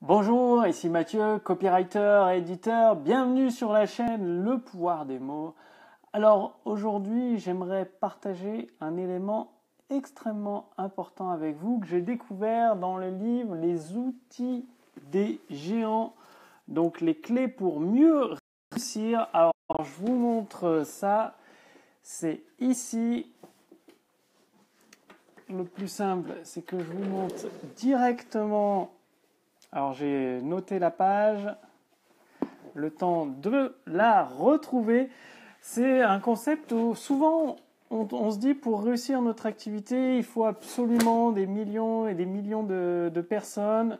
Bonjour, ici Mathieu, copywriter et éditeur. Bienvenue sur la chaîne Le Pouvoir des mots. Alors aujourd'hui, j'aimerais partager un élément extrêmement important avec vous que j'ai découvert dans le livre Les outils des géants. Donc les clés pour mieux réussir. Alors je vous montre ça. C'est ici. Le plus simple, c'est que je vous montre directement. Alors j'ai noté la page, le temps de la retrouver. C'est un concept où souvent on se dit pour réussir notre activité, il faut absolument des millions et des millions de personnes.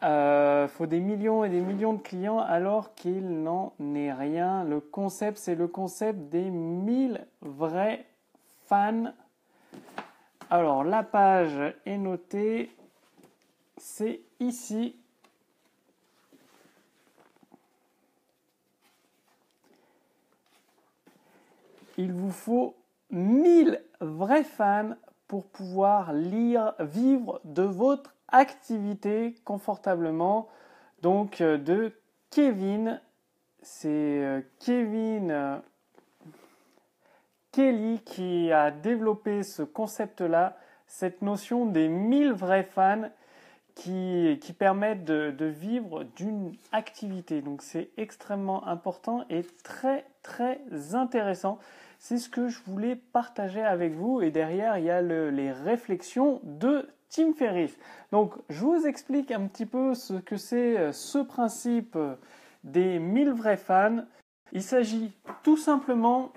Il faut des millions et des millions de clients alors qu'il n'en est rien. Le concept, c'est le concept des 1000 vrais fans. Alors la page est notée. C'est ici. Il vous faut 1000 vrais fans pour pouvoir vivre de votre activité confortablement. Donc de Kevin, c'est Kevin Kelly qui a développé ce concept-là, cette notion des 1000 vrais fans qui permettent de vivre d'une activité. Donc c'est extrêmement important et très très intéressant. C'est ce que je voulais partager avec vous. Et derrière, il y a les réflexions de Tim Ferriss. Donc je vous explique un petit peu ce que c'est ce principe des 1000 vrais fans. Il s'agit tout simplement,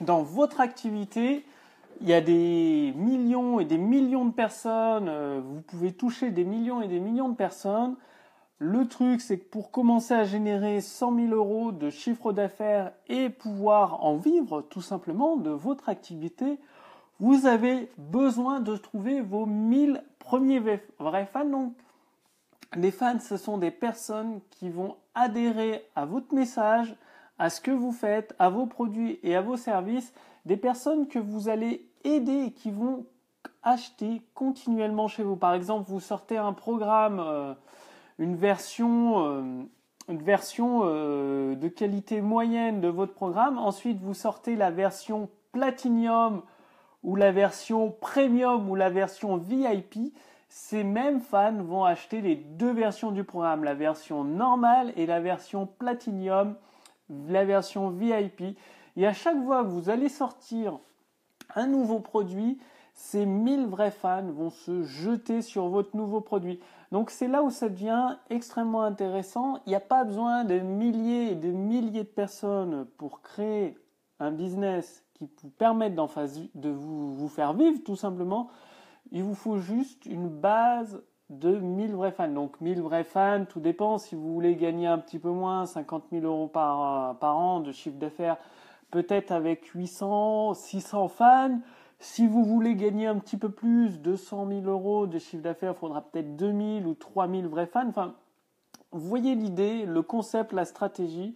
dans votre activité, il y a des millions et des millions de personnes, vous pouvez toucher des millions et des millions de personnes. Le truc, c'est que pour commencer à générer 100 000 euros de chiffre d'affaires et pouvoir en vivre tout simplement de votre activité, vous avez besoin de trouver vos 1000 premiers vrais fans. Donc, les fans, ce sont des personnes qui vont adhérer à votre message, à ce que vous faites, à vos produits et à vos services, des personnes que vous allez aider et qui vont acheter continuellement chez vous. Par exemple, vous sortez un programme, une version de qualité moyenne de votre programme. Ensuite, vous sortez la version Platinum ou la version Premium ou la version VIP. Ces mêmes fans vont acheter les deux versions du programme, la version normale et la version Platinum, la version VIP. Et à chaque fois que vous allez sortir un nouveau produit, ces 1000 vrais fans vont se jeter sur votre nouveau produit. Donc c'est là où ça devient extrêmement intéressant. Il n'y a pas besoin de milliers et de milliers de personnes pour créer un business qui vous permette de vous faire vivre tout simplement. Il vous faut juste une base de 1000 vrais fans. Donc 1000 vrais fans, tout dépend. Si vous voulez gagner un petit peu moins, 50 000 euros par an de chiffre d'affaires, peut-être avec 800, 600 fans. Si vous voulez gagner un petit peu plus, 200 000 euros de chiffre d'affaires, il faudra peut-être 2000 ou 3000 vrais fans. Enfin, vous voyez l'idée, le concept, la stratégie,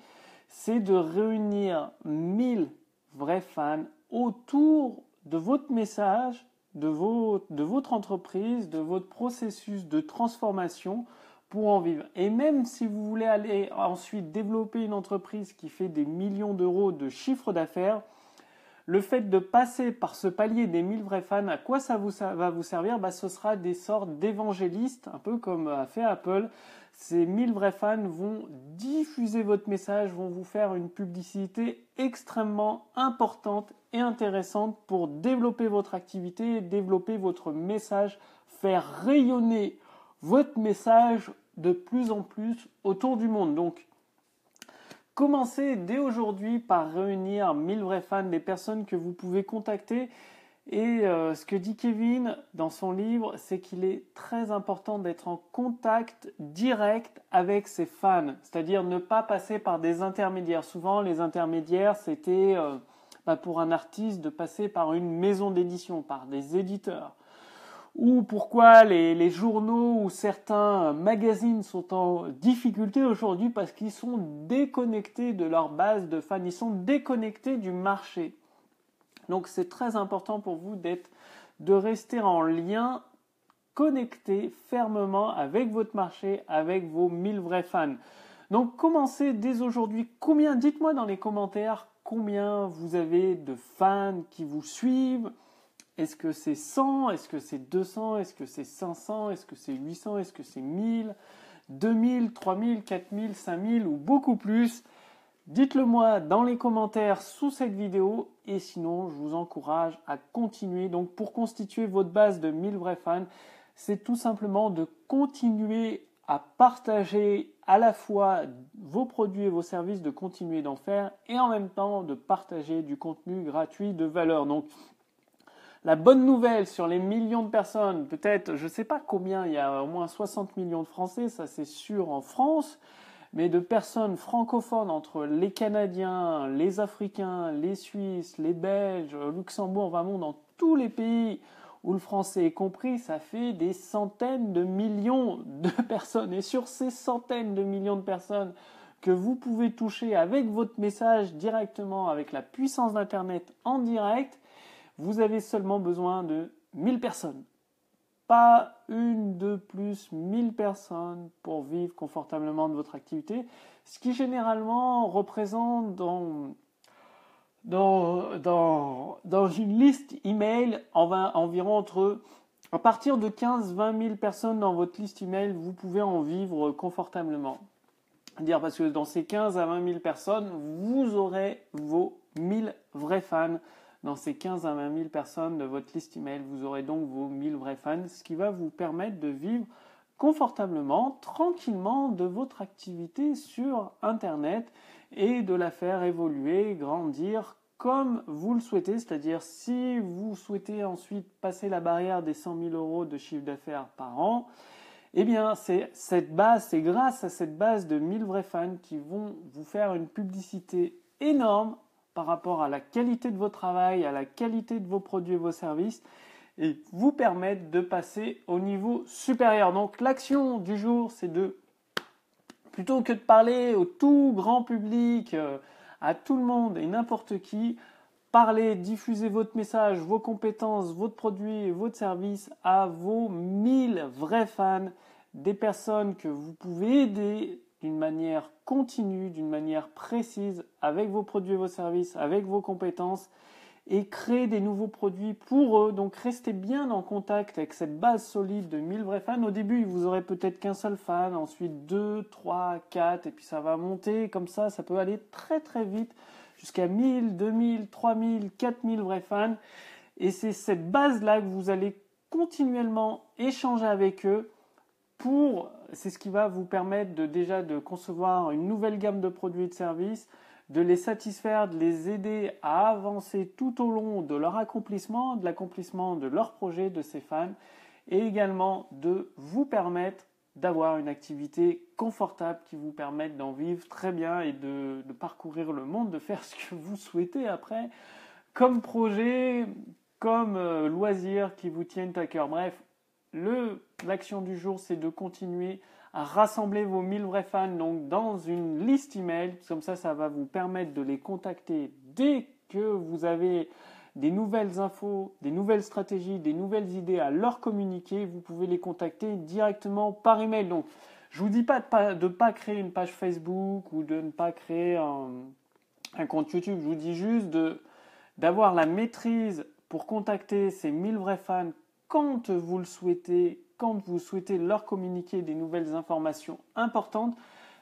c'est de réunir 1000 vrais fans autour de votre message, de votre entreprise, de votre processus de transformation pour en vivre. Et même si vous voulez aller ensuite développer une entreprise qui fait des millions d'euros de chiffre d'affaires, le fait de passer par ce palier des 1000 vrais fans, à quoi ça va vous servir? Ce sera des sortes d'évangélistes, un peu comme a fait Apple. Ces 1000 vrais fans vont diffuser votre message, vont vous faire une publicité extrêmement importante et intéressante pour développer votre activité, développer votre message, faire rayonner votre message de plus en plus autour du monde. Donc, commencez dès aujourd'hui par réunir 1000 vrais fans, des personnes que vous pouvez contacter. Et ce que dit Kevin dans son livre, c'est qu'il est très important d'être en contact direct avec ses fans, c'est-à-dire ne pas passer par des intermédiaires. Souvent, les intermédiaires, c'était pour un artiste de passer par une maison d'édition, par des éditeurs. Ou pourquoi les journaux ou certains magazines sont en difficulté aujourd'hui, parce qu'ils sont déconnectés de leur base de fans, ils sont déconnectés du marché. Donc c'est très important pour vous de rester en lien connecter fermement avec votre marché, avec vos 1000 vrais fans. Donc commencez dès aujourd'hui. Dites-moi dans les commentaires combien vous avez de fans qui vous suivent. Est-ce que c'est 100? Est-ce que c'est 200? Est-ce que c'est 500? Est-ce que c'est 800? Est-ce que c'est 1000? 2000, 3000, 4000, 5000 ou beaucoup plus? Dites-le moi dans les commentaires sous cette vidéo et sinon je vous encourage à continuer. Donc pour constituer votre base de 1000 vrais fans, c'est tout simplement de continuer à partager à la fois vos produits et vos services, de continuer d'en faire et en même temps de partager du contenu gratuit de valeur. Donc la bonne nouvelle sur les millions de personnes, peut-être, je ne sais pas combien, il y a au moins 60 millions de Français, ça c'est sûr en France, mais de personnes francophones entre les Canadiens, les Africains, les Suisses, les Belges, Luxembourg, vraiment dans tous les pays où le français est compris, ça fait des centaines de millions de personnes. Et sur ces centaines de millions de personnes que vous pouvez toucher avec votre message directement, avec la puissance d'Internet en direct, vous avez seulement besoin de 1000 personnes. Pas une de plus, 1000 personnes pour vivre confortablement de votre activité, ce qui généralement représente dans une liste email environ à partir de 15-20 000 personnes dans votre liste email, vous pouvez en vivre confortablement. Parce que dans ces 15 à 20 000 personnes, vous aurez vos 1000 vrais fans. Dans ces 15 à 20 000 personnes de votre liste email, vous aurez donc vos 1000 vrais fans, ce qui va vous permettre de vivre confortablement, tranquillement de votre activité sur Internet et de la faire évoluer, grandir comme vous le souhaitez. C'est-à-dire si vous souhaitez ensuite passer la barrière des 100 000 euros de chiffre d'affaires par an, eh bien, c'est grâce à cette base de 1000 vrais fans qui vont vous faire une publicité énorme par rapport à la qualité de votre travail, à la qualité de vos produits et vos services, et vous permettre de passer au niveau supérieur. Donc l'action du jour, c'est plutôt que de parler au tout grand public, à tout le monde et n'importe qui, parlez, diffusez votre message, vos compétences, votre produit et votre service à vos 1000 vrais fans, des personnes que vous pouvez aider d'une manière continue, d'une manière précise, avec vos produits et vos services, avec vos compétences, et créer des nouveaux produits pour eux. Donc restez bien en contact avec cette base solide de 1000 vrais fans. Au début, vous aurez peut-être qu'un seul fan, ensuite 2, 3, 4, et puis ça va monter. Comme ça peut aller très très vite, jusqu'à 1000, 2000, 3000, 4000 vrais fans. Et c'est cette base-là que vous allez continuellement échanger avec eux. C'est ce qui va vous permettre de concevoir une nouvelle gamme de produits et de services, de les satisfaire, de les aider à avancer tout au long de leur accomplissement, de l'accomplissement de leur projet, de ces fans, et également de vous permettre d'avoir une activité confortable qui vous permette d'en vivre très bien et de parcourir le monde, de faire ce que vous souhaitez après, comme projet, comme loisir qui vous tiennent à cœur. Bref, l'action du jour, c'est de continuer à rassembler vos 1000 vrais fans donc dans une liste email. Comme ça va vous permettre de les contacter dès que vous avez des nouvelles infos, des nouvelles stratégies, des nouvelles idées à leur communiquer. Vous pouvez les contacter directement par email. Donc, je vous dis pas de pas créer une page Facebook ou de ne pas créer un compte YouTube. Je vous dis juste d'avoir la maîtrise pour contacter ces 1000 vrais fans quand vous le souhaitez, quand vous souhaitez leur communiquer des nouvelles informations importantes.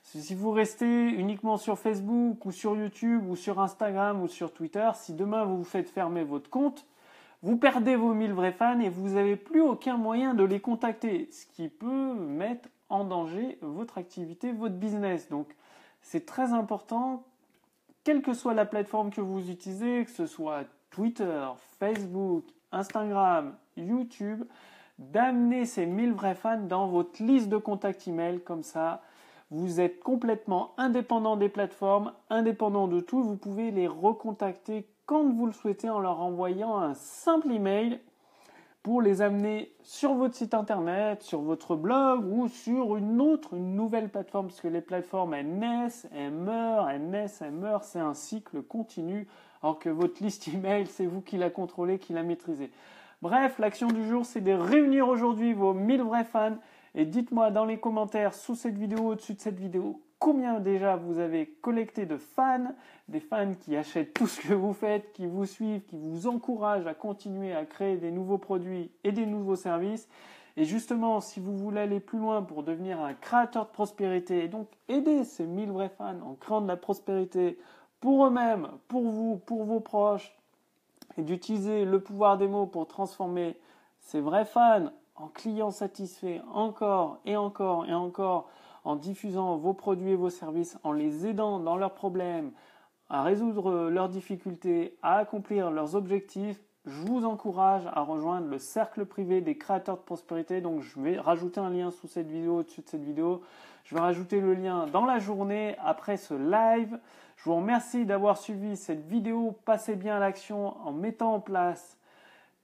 Si vous restez uniquement sur Facebook ou sur YouTube ou sur Instagram ou sur Twitter, si demain vous vous faites fermer votre compte, vous perdez vos 1000 vrais fans et vous n'avez plus aucun moyen de les contacter, ce qui peut mettre en danger votre activité, votre business. Donc c'est très important, quelle que soit la plateforme que vous utilisez, que ce soit Twitter, Facebook, Instagram, YouTube, d'amener ces 1000 vrais fans dans votre liste de contacts email. Comme ça, vous êtes complètement indépendant des plateformes, indépendant de tout. Vous pouvez les recontacter quand vous le souhaitez en leur envoyant un simple email pour les amener sur votre site internet, sur votre blog ou sur une nouvelle plateforme, parce que les plateformes, elles naissent, elles meurent, c'est un cycle continu, alors que votre liste email, c'est vous qui la contrôlez, qui la maîtrisez. Bref, l'action du jour, c'est de réunir aujourd'hui vos 1000 vrais fans et dites-moi dans les commentaires sous cette vidéo, au-dessus de cette vidéo, combien déjà vous avez collecté de fans, des fans qui achètent tout ce que vous faites, qui vous suivent, qui vous encouragent à continuer à créer des nouveaux produits et des nouveaux services. Et justement, si vous voulez aller plus loin pour devenir un créateur de prospérité et donc aider ces 1000 vrais fans en créant de la prospérité pour eux-mêmes, pour vous, pour vos proches, et d'utiliser le pouvoir des mots pour transformer ces vrais fans en clients satisfaits encore et encore et encore, en diffusant vos produits et vos services, en les aidant dans leurs problèmes, à résoudre leurs difficultés, à accomplir leurs objectifs, je vous encourage à rejoindre le cercle privé des créateurs de prospérité. Donc je vais rajouter un lien sous cette vidéo, au-dessus de cette vidéo. Je vais rajouter le lien dans la journée après ce live. Je vous remercie d'avoir suivi cette vidéo. Passez bien à l'action en mettant en place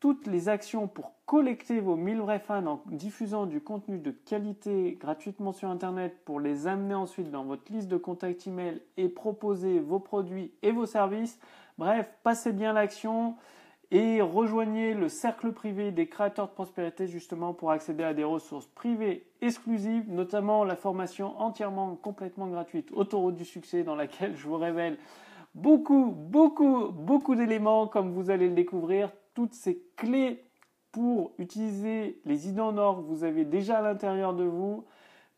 toutes les actions pour collecter vos 1000 vrais fans en diffusant du contenu de qualité gratuitement sur Internet pour les amener ensuite dans votre liste de contacts email et proposer vos produits et vos services. Bref, passez bien à l'action et rejoignez le cercle privé des créateurs de prospérité justement pour accéder à des ressources privées exclusives, notamment la formation entièrement, complètement gratuite Autoroute du succès dans laquelle je vous révèle beaucoup d'éléments comme vous allez le découvrir, toutes ces clés pour utiliser les idées en or que vous avez déjà à l'intérieur de vous,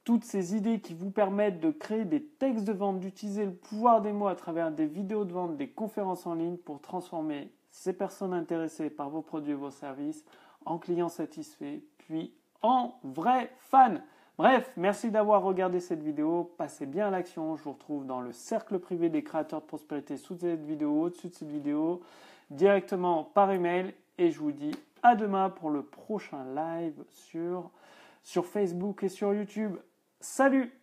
toutes ces idées qui vous permettent de créer des textes de vente, d'utiliser le pouvoir des mots à travers des vidéos de vente, des conférences en ligne pour transformer ces personnes intéressées par vos produits et vos services en clients satisfaits, puis en vrais fans. Bref, merci d'avoir regardé cette vidéo. Passez bien à l'action. Je vous retrouve dans le cercle privé des créateurs de prospérité sous cette vidéo, au-dessus de cette vidéo, directement par email. Et je vous dis à demain pour le prochain live sur Facebook et sur YouTube. Salut!